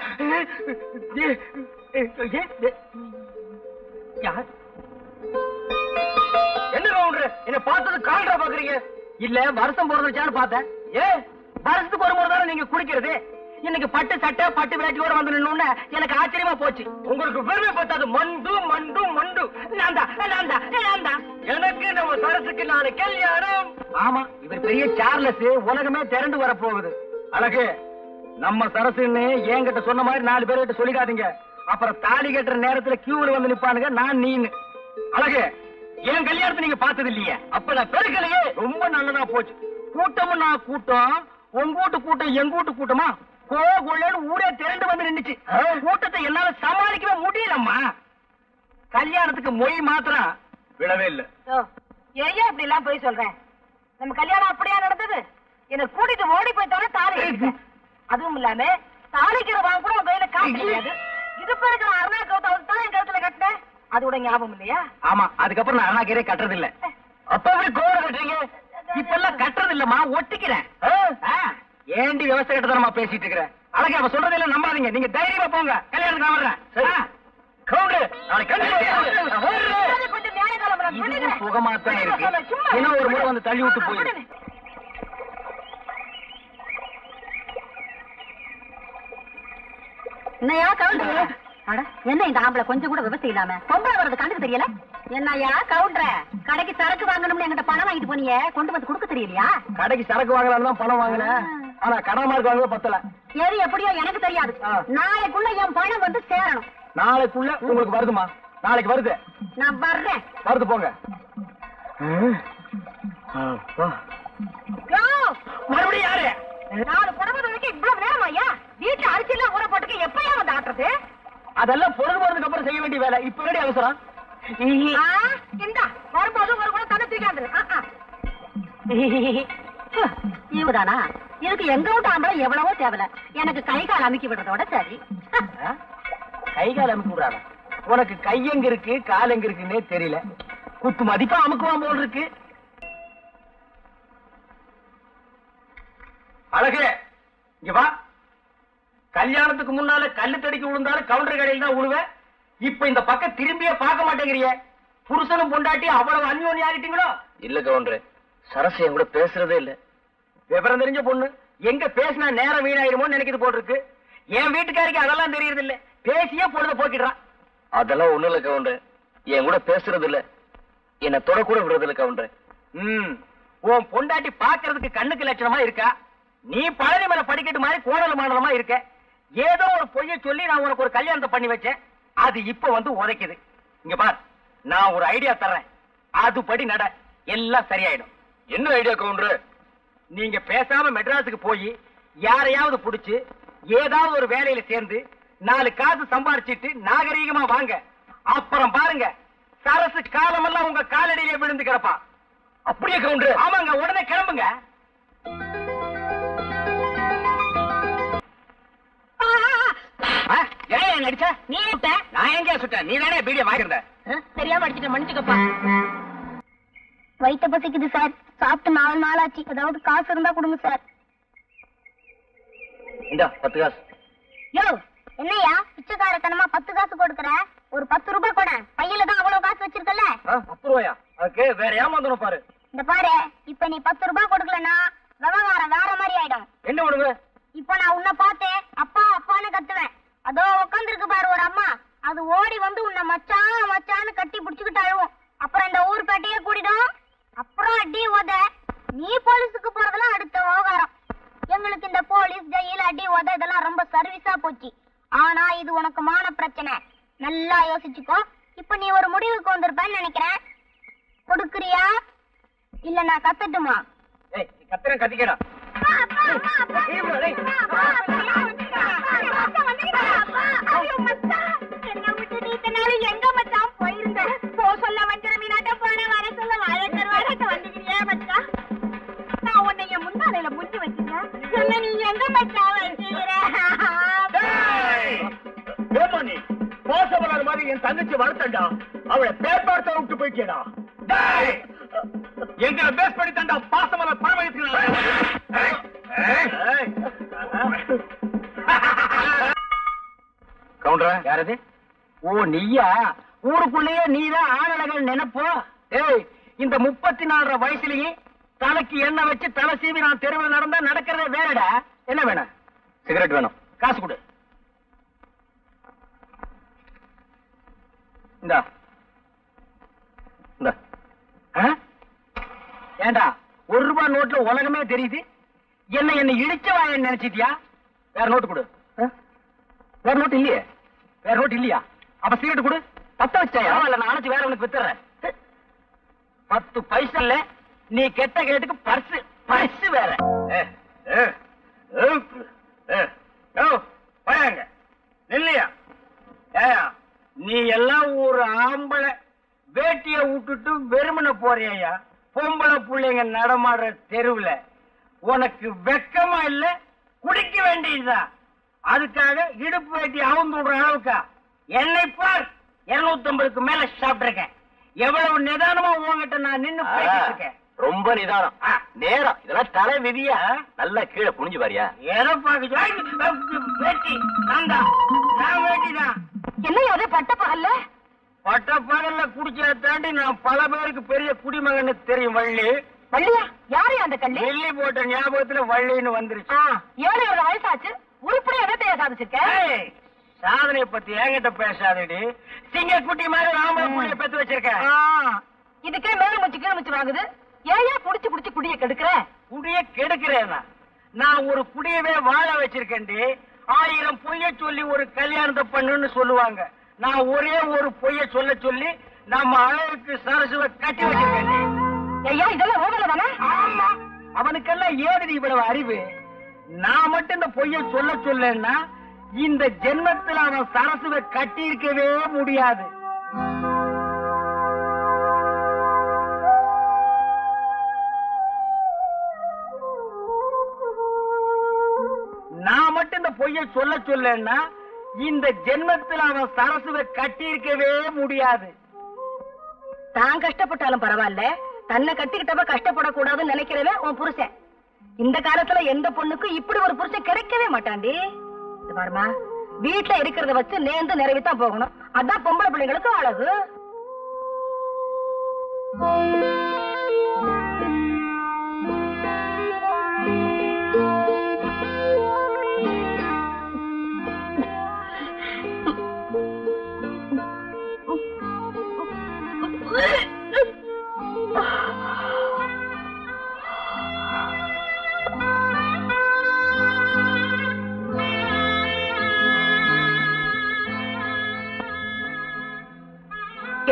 E: என்ன கவுண்டர், என்ன பார்த்தது கால்ரா பாக்குறீங்க? இல்ல வருஷம் பிறந்துச்சான்னு பார்த்தேன். வருஷத்துக்கு ஒரு முறை தானே நீங்க குடிக்கிறது. இன்னைக்கு பட்டு சட்டை பட்டு விளையாட்டியோட வந்து நின்னு எனக்கு ஆச்சரியமா போச்சு. உங்களுக்கு பெருமை பத்தாது. மண்டு மண்டு மண்டு. எனக்கு நம்ம சரசுக்கு நாளை கல்யாணம். ஆமா, இவர் பெரிய சார்லஸ். உலகமே திரண்டு வர போகுது. அழகு, நம்ம சரசுன்னு என்கிட்ட சொன்ன மாதிரி 4 பேர்கிட்ட சொல்லிக்காதீங்க. அப்புறம் தாலி கட்டுற நேரத்துல கியூல வந்து நிப்பானுங்க நான் நீன்னு. அழகு, என் கல்யாணத்தை நீங்க பார்த்தது இல்லையே. அப்ப நான் பெருக்கலையே. ரொம்ப நல்லதா போச்சு. கூட்டமும் நான் கூட்டம், உங்கூட்டு கூட்டம் எங்கூட்டு கூட்டமா கோகுள்ளன்னு ஊரே திரண்டு வந்து நின்னுச்சு. கூட்டத்தை என்னால சமாளிக்கவே முடியலம்மா. கல்யாணத்துக்கு மொய் மாத்திரம் விழவே இல்ல.
D: ஏன் இப்படி எல்லாம் போய் சொல்றேன்? நம்ம கல்யாணம் அப்படியா நடந்தது? என்ன கூட்டிட்டு ஓடி போய்த்தானே தாலி கட்டிட்டேன். அதுவும் இல்லாம தாலிக்கிற வாங்க கூட உன் கையில காசு கிடையாது. இது இருக்கிற அருணா கௌதம் தான் என் கழுத்துல கட்டினேன். அதோட ஞாபகம் இல்லையா?
E: ஆமா, அதுக்கப்புறம் நான் அருணாக்கீரே கட்டுறது இல்ல. அப்ப எப்படி கோவம் கட்டுறீங்க? இப்ப எல்லாம் கட்டுறது இல்லம்மா, ஒட்டிக்கிறேன். ஏண்டி விவசாய கட்டதனமா பேசிட்டு இருக்கிறேன்? அழகே, அவ சொல்றதே நம்பாதீங்க. நீங்க தைரியமா போங்க. கல்யாணத்துக்கு நான் வர்றேன். கவுண்டர்,
D: கொஞ்சம் நியாய காலம்
E: சுகமாத்தான் இருக்கு. இன்னும் ஒரு முறை வந்து தள்ளி விட்டு போயிடு.
D: என்னையா கவுண்டர்? என்ன இந்த ஆம்பளை கொஞ்சம் கூட விவசாயம் இல்லாம பொம்பளை வர்றது கண்டுக்கு தெரியல? என்னையா கவுண்டர, கடைக்கு சரக்கு வாங்கணும்னு என்கிட்ட பணம் வாங்கிட்டு போனீங்க, கொண்டு வந்து கொடுக்க தெரியலையா?
E: கடைக்கு சரக்கு வாங்கலாம் தான் பணம் வாங்கினேன். ஆனா கடமா இருக்காங்க பத்தல.
D: எது எப்படியோ எனக்கு தெரியாது. நாளைக்குள்ள என் பணம் வந்து சேரணும்.
E: நாளைக்குள்ள உங்களுக்கு வருதுமா? நாளைக்கு வருது.
D: நான் வர்றேன்.
E: வருது, போங்க. மறுபடியும் யாரு?
D: 4 புடவை வைக்க இவ்வளவு நேரம் ஐயா? வீட்டுல அரிசி எல்லாம் ஊற போட்டுக்க எப்பயா வந்து ஆட்டுறது?
E: அதெல்லாம் பொழுது போறதுக்கு அப்புறம் செய்ய வேண்டிய வேலை. இப்ப வேண்டிய அவசரம்.
D: இந்தா வரும்போது ஒரு கூட தண்ணி தூக்காந்து. இவதானா? இதுக்கு எங்க வீட்டு ஆம்பளை எவ்வளவோ தேவல. எனக்கு கை கால் அமுக்கி விடுறதோட சரி.
E: கை கால் அமுக்கி விடுறாங்க? உனக்கு கை எங்க இருக்கு கால் எங்க இருக்குன்னே தெரியல. குத்து மதிப்பா அமுக்குவான் போல் இருக்கு. அழகு, இங்க வா. கல்யாணத்துக்கு முன்னால கல்லு தடிக்க விழுந்தாலும் கவுண்டர் கடையில் தான் விழுவேன். இப்ப இந்த பக்கம் திரும்பியே பார்க்க மாட்டேங்கிறிய. புருஷனும் பொண்டாட்டி அவ்வளவு அந்யோன்யம் ஆகிட்டீங்களோ? இல்ல கவுண்டர், சரசு என் கூட பேசுறதே இல்ல. விவரம் தெரிஞ்ச பொண்ணு, எங்க பேசினா நேரம் வீணாயிருமோன்னு நினைக்கிறது போட்டிருக்கு. என் வீட்டுக்காரிக்கு அதெல்லாம் தெரியறது இல்ல. பேசியே பொழுத போக்கிடுறான். அதெல்லாம் ஒண்ணு இல்ல கவுண்டர், என் கூட பேசுறது இல்ல, என்ன தொட கூட விடுறது இல்ல கவுண்டர். உன் பொண்டாட்டி பாக்குறதுக்கு கண்ணுக்கு லட்சணமா இருக்கா. நீ பழனி மேல படிக்கட்டு மாதிரி கோணல் மாடலமா இருக்க. ஏதோ ஒரு பொய்ய சொல்லி நான் உனக்கு ஒரு கல்யாணத்தை பண்ணி வச்சேன். அது இப்ப வந்து உதைக்குது. இங்க பார், நான் ஒரு ஐடியா தர்றேன். அதுபடி நட, எல்லாம் சரியாயிடும். என்ன ஐடியா கவுண்டர்? நீங்க பேசாம மெட்ராஸுக்கு போய் யாரையாவது புடிச்சு ஏதாவது ஒரு வேலையில சேர்ந்து 4 காசு சம்பாரிச்சிட்டு நாகரீகமா வாங்க. அப்புறம் பாருங்க, சரசு காலமெல்லாம் உங்க காலடியிலே விழுந்து கிடப்பா. அப்படியே கவுண்டர்? ஆமாங்க, உடனே கிளம்புங்க. ஏன் நடிச்ச?
B: நீ சுட்ட?
E: நான் எங்க சுட்டேன்? நீ தானே பீடிய வாங்கிருந்த.
B: தெரியாம அடிச்சுட்ட, மன்னிச்சுக்கப்பா.
D: வயிற்ற பசிக்குது சார், சாப்பிட்டு 4 நாள் ஆச்சு. ஏதாவது காசு இருந்தா கொடுங்க சார்.
E: இந்த 10 காசு.
D: யோ, என்னையா பிச்சைக்காரத்தனமா 10 காசு கொடுக்கற? ஒரு 10 ரூபாய் கொட. பையில தான் அவ்வளவு காசு வச்சிருக்கல.
E: 10 ரூபாயா? அதுக்கு வேற ஏமாந்தணும் பாரு.
D: இந்த பாரு, இப்ப நீ 10 ரூபாய் கொடுக்கலனா விவகாரம் வேற மாதிரி ஆயிடும்.
E: என்ன பண்ணுங்க?
D: இப்ப நான் உன்னை பார்த்தே அப்பா அப்பான்னு கத்துவேன். அதோ உட்காந்துருக்கு பாரு ஒரு அம்மா, அது ஓடி வந்து உன்னை மச்சான் மச்சான்னு கட்டி பிடிச்சுக்கிட்டு அழுவும். அப்புறம் இந்த ஊர் பேட்டையே கூடிடும். அப்புறம் அடி உத. நீ போலீஸுக்கு போறதெல்லாம் அடுத்த விவகாரம். எங்களுக்கு இந்த போலீஸ், ஜெயில், அடி உத இதெல்லாம் ரொம்ப சர்வீஸா போச்சு. ஆனா இது உனக்கு மான பிரச்சனை. நல்லா யோசிச்சுக்கோ. இப்ப நீ ஒரு முடிவுக்கு வந்திருப்பேன்னு நினைக்கிறேன். கொடுக்குறியா இல்ல நான் கத்தட்டுமா?
E: ஏய், கத்துறேன், கத்திக்கடா.
D: எங்க மச்சான் போயிருந்த? போ சொல்ல வஞ்சர மீனாட்ட போன, வர சொல்ல வாழக்கருவாட்ட வந்துக்கிறியா மச்சான்? நான் உன்னைய முந்தானையில முஞ்சி வச்சிருந்தேன். என்ன நீ எங்க மச்சான் வச்சுக்கிற?
E: நீ மோசமான மாதிரி என் தங்கச்சி வளர்த்தண்டா. அவளை பேப்பார்த்த விட்டு போயிட்டேடா. எங்களை பேஸ் பண்ணி தண்டா பாசமல பரவ. கவுண்டரா? யாரது? ஓ, நீயா? ஊருக்குள்ளேயே நீதான் ஆளழகன் நினைப்போ? ஏய், இந்த 34 வயசுலயே தலைக்கு எண்ணெய் வச்சு தலை சீவி நான் தெருவில் நடந்தா நடக்கிறதே வேறடா. என்ன வேணும்? சிகரெட் வேணும். காசு கொடு. இந்தா இந்தா. ஏண்டா 1 ரூபாய் நோட்ல உலகமே தெரியுது. என்ன இடிச்சவா நினைச்சிட்டியா? வேற நோட்டு கொடு. வேற நோட்டு இல்லையே? வேற நோட்டு இல்லையா? அப்ப சிகரெட் கொடு. 10 வச்சாயா? இல்ல, நான் அணைச்சு வேற உனக்கு வித்துறேன். 10 பைசா இல்ல. நீ கெட்ட கேட்டுக்கு பர்ஸ் வேற. பயாங்க இல்லையா? ஏயா, நீ எல்லாம் ஒரு ஆம்பளை வேட்டிய விட்டுட்டு வெறுமனை போறியா? பொம்பளை பிள்ளைங்க நடமாடுற தெருவுல உனக்கு வெக்கமா இல்ல? குடிக்க வேண்டியதுதான். அதுக்காக இடுப்பு வேட்டி அவுந்து விடுற அளவுக்கா? என்னை பார், 250க்கு மேல சாப்பிட்டிருக்கேன். எவ்வளவு நிதானமா உங்ககிட்ட நான் நின்னு பேசிட்டு இருக்கேன்.
C: ரொம்ப நிதானம், நேரம். இதெல்லாம் தலை விதியா? நல்லா கீழே குனிஞ்சு பாரியா?
E: ஏதோ பாக்க வேட்டி நான் வேட்டிதான்.
D: என்னையா அது பட்ட பகல்ல?
E: பட்ட பகல்ல குடிச்சா தாண்டி நான் பல பேருக்கு பெரிய குடிமகன்னு தெரியும். வள்ளி.
D: வள்ளியா? யாரு அந்த கள்ளி?
E: வெள்ளி போட்ட ஞாபகத்துல வள்ளின்னு வந்துருச்சு.
D: 7 வயசாச்சு. உருப்படியா என்னத்தையா சாதிச்சிருக்க?
E: சாதனை பத்தி என்கிட்ட பேசாதடி. சிங்கக்குட்டி மாதிரி ராம புள்ளிய பெத்து வச்சிருக்கேன்.
D: இதுக்கே மேல முச்சு கீழ முச்சு வாங்குது. ஏயா குடிச்சு குடிச்சு குடிய கெடுக்கிற?
E: குடிய கெடுக்கிறேனா? நான் ஒரு குடியவே வாழ வச்சிருக்கேன்டி. 1000 பொய்ய சொல்லி ஒரு கல்யாணத்தை பண்ணுன்னு சொல்லுவாங்க. நான் ஒரே ஒரு பொய்ய சொல்ல சொல்லி நம்ம அழகுக்கு சரசுவை கட்டி வச்சிருக்கேன்.
D: ஐயா, இதெல்லாம் ஓவல தானே?
E: ஆமா, அவனுக்கெல்லாம் ஏதுடி இவ்வளவு அறிவு? நான் மட்டும் இந்த பொய்ய சொல்ல சொல்லன்னா இந்த ஜென்மத்தில் அவன் சரசுவை கட்டி இருக்கவே முடியாது. நான் மட்டும் இந்த பொய்ய சொல்ல சொல்லன்னா இந்த ஜென்மத்தில் அவன் சரசுவை கட்டி இருக்கவே முடியாது.
D: தான் கஷ்டப்பட்டாலும் பரவாயில்ல, தன்னை கட்டிக்கிட்டவ கஷ்டப்படக்கூடாதுன்னு நினைக்கிறவன் உன் புருஷன். இந்த காலத்துல எந்த பொண்ணுக்கும் இப்படி ஒரு புருஷன் கிடைக்கவே மாட்டாண்டி. பாருமா, வீட்டுல இருக்கிறத வச்சு நேர்ந்து நிறைவேத்தான் போகணும். அதான் பொம்பளை பிள்ளைங்களுக்கு அழகு.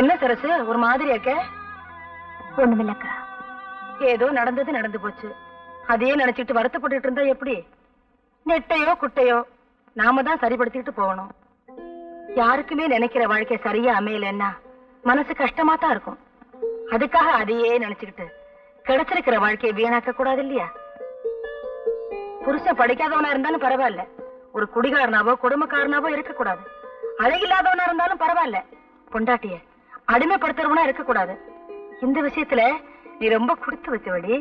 D: என்ன சரசு ஒரு மாதிரி இருக்க?
F: ஒண்ணுமில்லக்கா.
D: ஏதோ நடந்தது நடந்து போச்சு. அதே நினைச்சிட்டு வருத்தப்பட்டு இருந்தா எப்படி? நெட்டையோ குட்டையோ நாம தான் சரிப்படுத்திட்டு போகணும். யாருக்குமே நினைக்கிற வாழ்க்கை சரியா அமையலன்னா மனசு கஷ்டமா தான் இருக்கும். அதுக்காக அதையே நினைச்சுக்கிட்டு கிடைச்சிருக்கிற வாழ்க்கையை வீணாக்க கூடாது இல்லையா? புருஷன் படிக்காதவனா இருந்தாலும் பரவாயில்ல, ஒரு குடிகாரனாவோ குடும்பக்காரனாவோ இருக்க கூடாது. அழகில்லாதவனா இருந்தாலும் பரவாயில்ல, பொண்டாட்டிய அடிமைப்படுத்துறவனா இருக்க கூடாது. இந்த விஷயத்துல நீ ரொம்ப கொடுத்து வச்சவடி.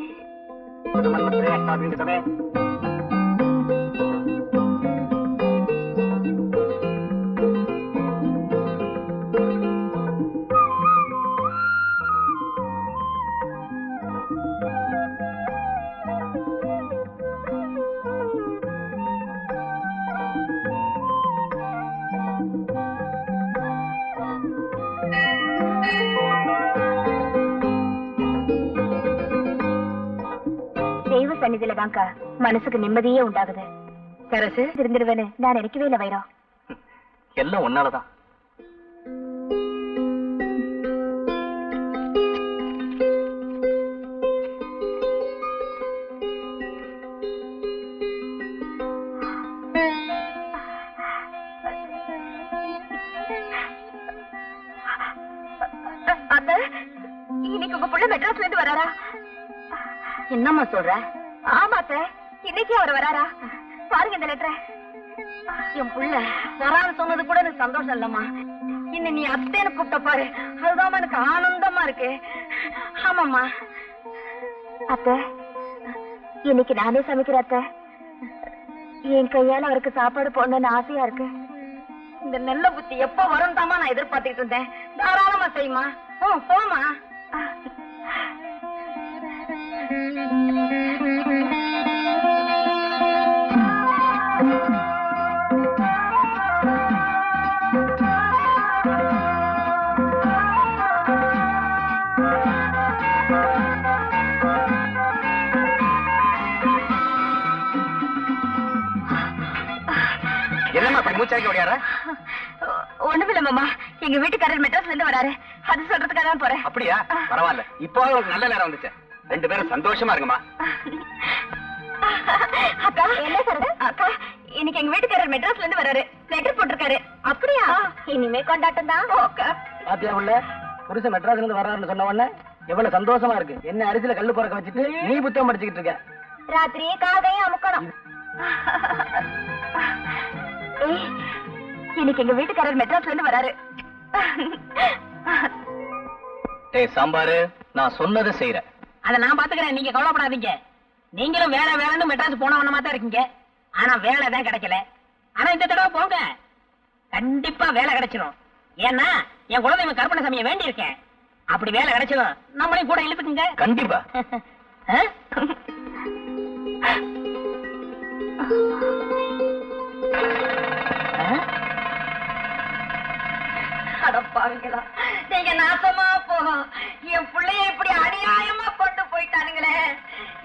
F: தெய்வ சன்னிதியில தான்க்கா மனசுக்கு நிம்மதியே உண்டாகுது.
D: சரசு
F: இருந்துருவேன்னு நான் நினைக்கவே இல்லை வைரம்.
C: எல்லாம் ஒன்னாலதான்.
F: அத்த, இன்னைக்கு உங்க புள்ள மெட்ராஸ்ல இருந்து வராரா?
D: என்னம்மா சொல்ற?
F: ஆமாத்த, இன்னைக்கு அவர் வராரா? பாருங்க இந்த லெட்டரை.
D: என் புள்ள வரான்னு சொன்னது கூட எனக்கு சந்தோஷம் இல்லம்மா. இன்னும் நீ அத்தேன்னு கூப்பிட்ட பாரு, அதுதான் எனக்கு ஆனந்தமா இருக்கு. ஆமாம்மா.
F: அத்த, இன்னைக்கு நானே சமைக்கிறேன் அத்த. என் கையால அவருக்கு சாப்பாடு போடணும்னு ஆசையா இருக்கு.
D: இந்த நெல்ல புத்தி எப்ப வரும் தாமா நான் எதிர்பார்த்துக்கிட்டு இருந்தேன். தாராளமா செய்யுமா. போமா.
C: என்னம்மா அப்படி மூச்சாக்கி ஓடியார?
F: ஒண்ணுமில்ல மாமா, எங்க வீட்டுக்காரர் மெட்ராஸ்ல இருந்து வராரு, அது சொல்றதுக்காக தான் போறேன்.
C: அப்படியா? பரவாயில்ல, இப்போ உங்களுக்கு நல்ல நேரம் வந்துச்சு. ரெண்டு பேரும் சந்தோஷமா இருக்குமா?
F: அக்கா என்ன சொல்ற? அக்கா இன்னைக்கு எங்க வீட்டுக்காரர் மெட்ராஸ்ல இருந்து வராரு, லெட்டர் போட்டிருக்காரு. அப்படியா? இனிமே கொண்டாட்டம் தான்.
E: பாத்தியா உள்ள புருஷன் மெட்ராஸ்ல இருந்து வர்றாருன்னு சொன்ன உடனே எவ்வளவு சந்தோஷமா இருக்கு. என்ன அரிசியில கல்லு பறக்க வச்சுட்டு நீ புத்தகம் படிச்சுக்கிட்டு இருக்க.
F: ராத்திரி காதையும் அமுக்கணும். இன்னைக்கு எங்க வீட்டுக்காரர் மெட்ராஸ்ல இருந்து வராரு.
C: ஏய் சாம்பாரு, நான் சொன்னதை செய்யறேன்.
B: அத நான் பாத்துக்கிறேன், நீங்க கவலைப்படாதீங்க. நீங்களும் வேலை வேலைன்னு மெட்ராஸ் போனவனமா தான் இருக்கீங்க. ஆனா வேலை தான் கிடைக்கல. ஆனா இந்த தடவை போங்க, கண்டிப்பா வேலை கிடைச்சிடும். ஏன்னா என் குலதெய்வம் கற்பனை சாமியை வேண்டி இருக்கேன். அப்படி வேலை கிடைச்சிடும், நம்மளையும் கூட இழுத்துக்குங்க.
C: கண்டிப்பா.
D: அடப்பாவீங்களா, நீங்க நாசமா போகும். என் பிள்ளைய இப்படி அநியாயமா கொண்டு போயிட்டானுங்களே.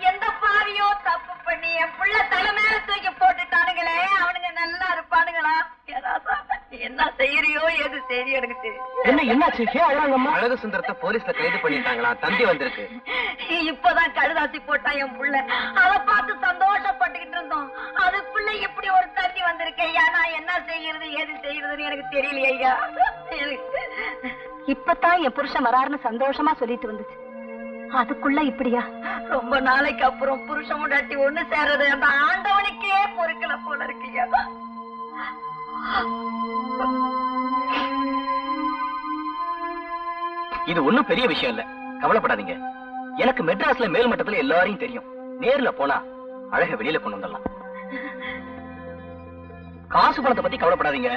D: எந்த பாவியோ தப்பு பண்ணி என் பிள்ளை தலை மேல தூக்கி போட்டுட்டானுங்களே. அவனுங்க நல்லா இருப்பானுங்களா? என்ன செய்யறியோ எது செய்யறியோ எனக்கு தெரியும்.
C: என்னாச்சு? அழகு சுந்தரத்தை போலீஸ்ல கைது பண்ணிட்டாங்களா? தந்தி வந்திருக்கு.
D: இப்பதான் கழுதாசி போட்டான் என் புள்ள. அதை பார்த்து சந்தோஷப்பட்டுக்கிட்டு இருந்தோம். அதுக்குள்ள இப்படி ஒரு தண்ணி வந்திருக்கேன். நான் என்ன செய்யறது ஏது செய்யறதுன்னு எனக்கு தெரியலையே ஐயா.
F: இப்பதான் என் புருஷன் வராருன்னு சந்தோஷமா சொல்லிட்டு வந்துச்சு, அதுக்குள்ள இப்படியா?
D: ரொம்ப நாளைக்கு அப்புறம் புருஷன் முன்னாடி ஒண்ணு சேர்றது அந்த ஆண்டவனுக்கே பொறுக்கல போல இருக்குயா.
C: இது ஒண்ணும் பெரிய விஷயம் இல்ல, கவலைப்படாதீங்க. எனக்கு மெட்ராஸ்ல மேல் மட்டத்துல எல்லாரையும் தெரியும். நேர்ல போனா அழக வெளியில கொண்டு வந்துடலாம். காசு பணத்தை பத்தி கவலைப்படாதீங்க,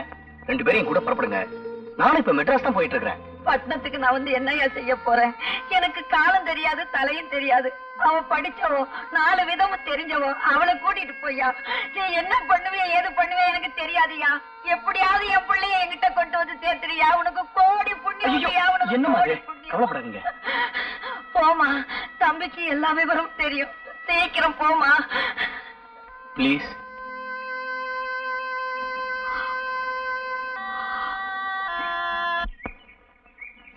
C: ரெண்டு பேரையும் கூட புறப்படுங்க. நானும் இப்ப மெட்ராஸ் தான் போயிட்டு இருக்கிறேன்.
D: பட்டணத்துக்கு நான் வந்து என்னையா செய்ய போறேன்? எனக்கு காலம் தெரியாது, தலையும் தெரியாது. அவ படிச்சவோ, 4 விதமும் தெரிஞ்சவோ. அவளை கூட்டிட்டு போய்யா. நீ என்ன பண்ணுவியா ஏது பண்ணுவியா எனக்கு தெரியாதுயா. எப்படியாவது என் பிள்ளைய என்கிட்ட கொண்டு வந்து சேர்த்துறியா. உனக்கு கோடி புண்ணியா.
C: என்னமா கவலைப்படாதீங்க.
D: போமா, தம்பிக்கு எல்லா விவரம் தெரியும். சீக்கிரம் போமா
C: பிளீஸ்.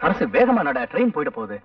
C: அரசு வேகமா நட, ட்ரெயின் போயிட்டு போகுது.